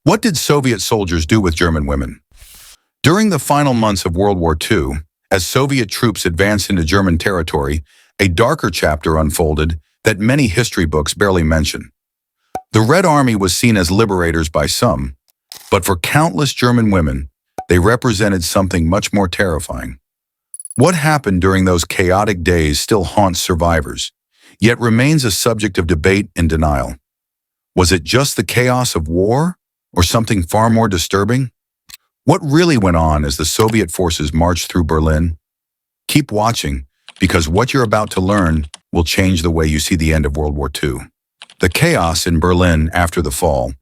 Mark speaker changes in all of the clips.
Speaker 1: What did Soviet soldiers do with German women? During the final months of World War II, as Soviet troops advanced into German territory, a darker chapter unfolded that many history books barely mention. The Red Army was seen as liberators by some, but for countless German women, they represented something much more terrifying. What happened during those chaotic days still haunts survivors, yet remains a subject of debate and denial. Was it just the chaos of war, or something far more disturbing? What really went on as the Soviet forces marched through Berlin? Keep watching, because what you're about to learn will change the way you see the end of World War II. The chaos in Berlin after the fall.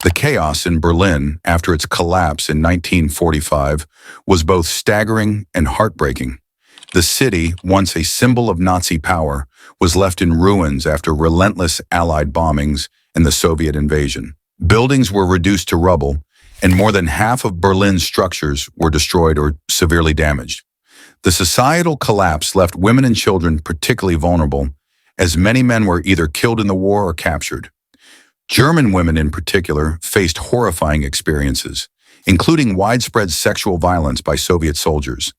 Speaker 1: The chaos in Berlin after its collapse in 1945 was both staggering and heartbreaking. The city, once a symbol of Nazi power, was left in ruins after relentless Allied bombings and the Soviet invasion. Buildings were reduced to rubble, and more than half of Berlin's structures were destroyed or severely damaged. The societal collapse left women and children particularly vulnerable, as many men were either killed in the war or captured. German women in particular faced horrifying experiences, including widespread sexual violence by Soviet soldiers,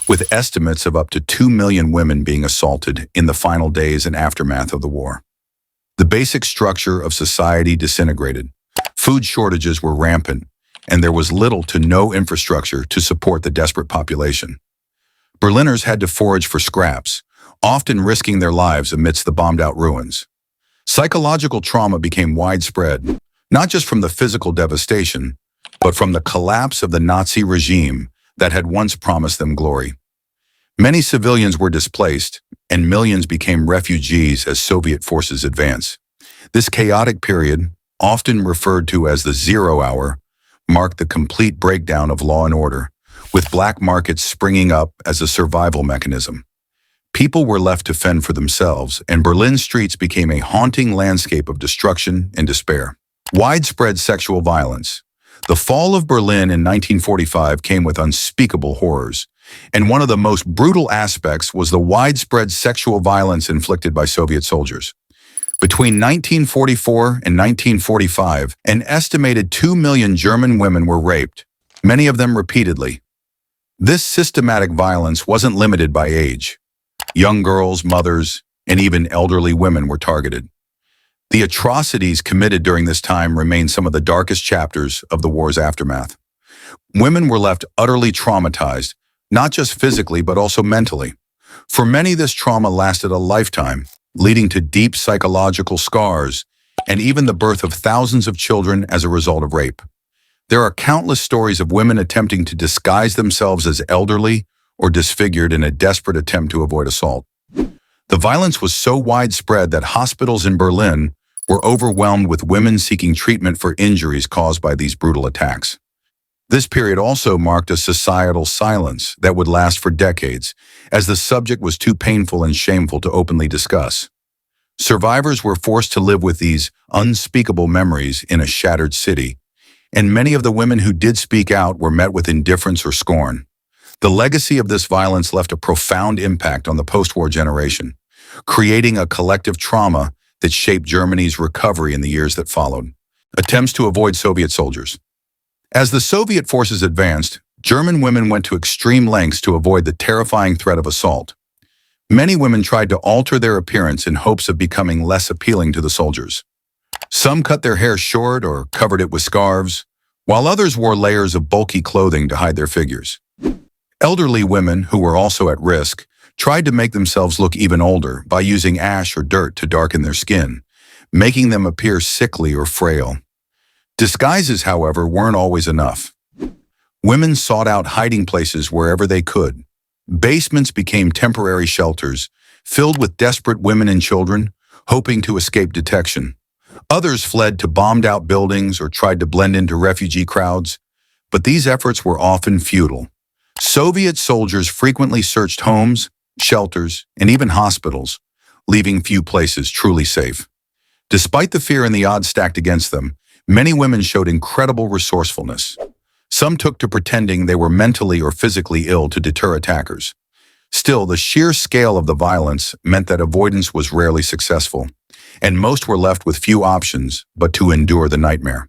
Speaker 1: with estimates of up to 2 million women being assaulted in the final days and aftermath of the war. The basic structure of society disintegrated. Food shortages were rampant, and there was little to no infrastructure to support the desperate population. Berliners had to forage for scraps, often risking their lives amidst the bombed-out ruins. Psychological trauma became widespread, not just from the physical devastation, but from the collapse of the Nazi regime that had once promised them glory. Many civilians were displaced, and millions became refugees as Soviet forces advanced. This chaotic period, often referred to as the Zero Hour, marked the complete breakdown of law and order, with black markets springing up as a survival mechanism. People were left to fend for themselves, and Berlin's streets became a haunting landscape of destruction and despair. Widespread sexual violence. The fall of Berlin in 1945 came with unspeakable horrors, and one of the most brutal aspects was the widespread sexual violence inflicted by Soviet soldiers. Between 1944 and 1945, an estimated 2 million German women were raped, many of them repeatedly. This systematic violence wasn't limited by age. Young girls, mothers, and even elderly women were targeted. The atrocities committed during this time remain some of the darkest chapters of the war's aftermath. Women were left utterly traumatized, not just physically but also mentally. For many, this trauma lasted a lifetime, leading to deep psychological scars and even the birth of thousands of children as a result of rape. There are countless stories of women attempting to disguise themselves as elderly or disfigured in a desperate attempt to avoid assault. The violence was so widespread that hospitals in Berlin were overwhelmed with women seeking treatment for injuries caused by these brutal attacks. This period also marked a societal silence that would last for decades, as the subject was too painful and shameful to openly discuss. Survivors were forced to live with these unspeakable memories in a shattered city, and many of the women who did speak out were met with indifference or scorn. The legacy of this violence left a profound impact on the post-war generation, creating a collective trauma that shaped Germany's recovery in the years that followed. Attempts to avoid Soviet soldiers. As the Soviet forces advanced, German women went to extreme lengths to avoid the terrifying threat of assault. Many women tried to alter their appearance in hopes of becoming less appealing to the soldiers. Some cut their hair short or covered it with scarves, while others wore layers of bulky clothing to hide their figures. Elderly women, who were also at risk, tried to make themselves look even older by using ash or dirt to darken their skin, making them appear sickly or frail. Disguises, however, weren't always enough. Women sought out hiding places wherever they could. Basements became temporary shelters, filled with desperate women and children, hoping to escape detection. Others fled to bombed-out buildings or tried to blend into refugee crowds, but these efforts were often futile. Soviet soldiers frequently searched homes, shelters, and even hospitals, leaving few places truly safe. Despite the fear and the odds stacked against them, many women showed incredible resourcefulness. Some took to pretending they were mentally or physically ill to deter attackers. Still, the sheer scale of the violence meant that avoidance was rarely successful, and most were left with few options but to endure the nightmare.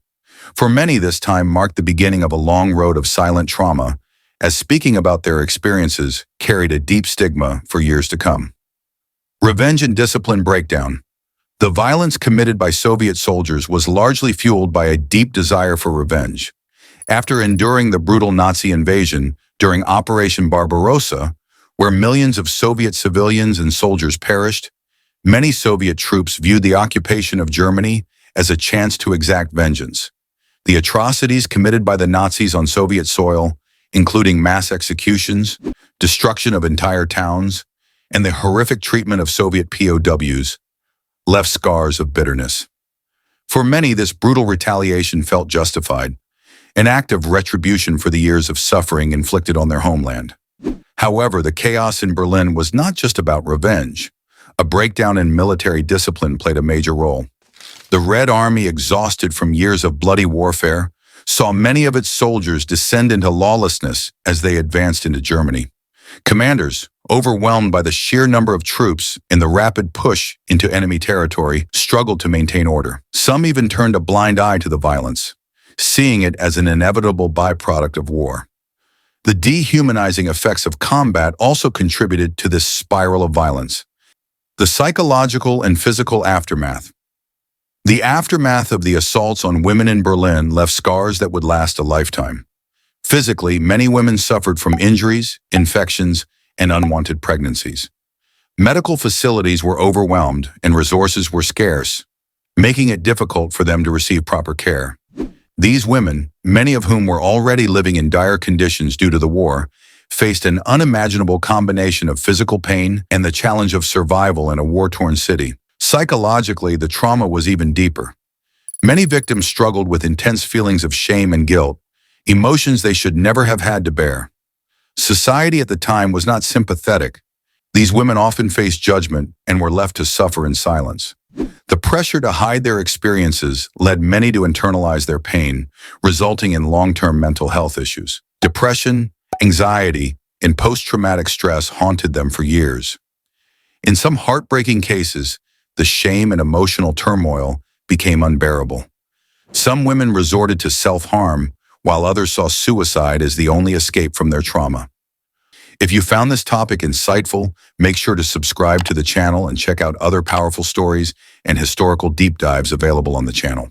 Speaker 1: For many, this time marked the beginning of a long road of silent trauma, as speaking about their experiences carried a deep stigma for years to come. Revenge and discipline breakdown. The violence committed by Soviet soldiers was largely fueled by a deep desire for revenge. After enduring the brutal Nazi invasion during Operation Barbarossa, where millions of Soviet civilians and soldiers perished, many Soviet troops viewed the occupation of Germany as a chance to exact vengeance. The atrocities committed by the Nazis on Soviet soil, including mass executions, destruction of entire towns, and the horrific treatment of Soviet POWs, left scars of bitterness. For many, this brutal retaliation felt justified, an act of retribution for the years of suffering inflicted on their homeland. However, the chaos in Berlin was not just about revenge. A breakdown in military discipline played a major role. The Red Army, exhausted from years of bloody warfare, saw many of its soldiers descend into lawlessness as they advanced into Germany. Commanders, overwhelmed by the sheer number of troops and the rapid push into enemy territory, struggled to maintain order. Some even turned a blind eye to the violence, seeing it as an inevitable byproduct of war. The dehumanizing effects of combat also contributed to this spiral of violence. The psychological and physical aftermath. The aftermath of the assaults on women in Berlin left scars that would last a lifetime. Physically, many women suffered from injuries, infections, and unwanted pregnancies. Medical facilities were overwhelmed and resources were scarce, making it difficult for them to receive proper care. These women, many of whom were already living in dire conditions due to the war, faced an unimaginable combination of physical pain and the challenge of survival in a war-torn city. Psychologically, the trauma was even deeper. Many victims struggled with intense feelings of shame and guilt, emotions they should never have had to bear. Society at the time was not sympathetic. These women often faced judgment and were left to suffer in silence. The pressure to hide their experiences led many to internalize their pain, resulting in long-term mental health issues. Depression, anxiety, and post-traumatic stress haunted them for years. In some heartbreaking cases, the shame and emotional turmoil became unbearable. Some women resorted to self-harm, while others saw suicide as the only escape from their trauma. If you found this topic insightful, make sure to subscribe to the channel and check out other powerful stories and historical deep dives available on the channel.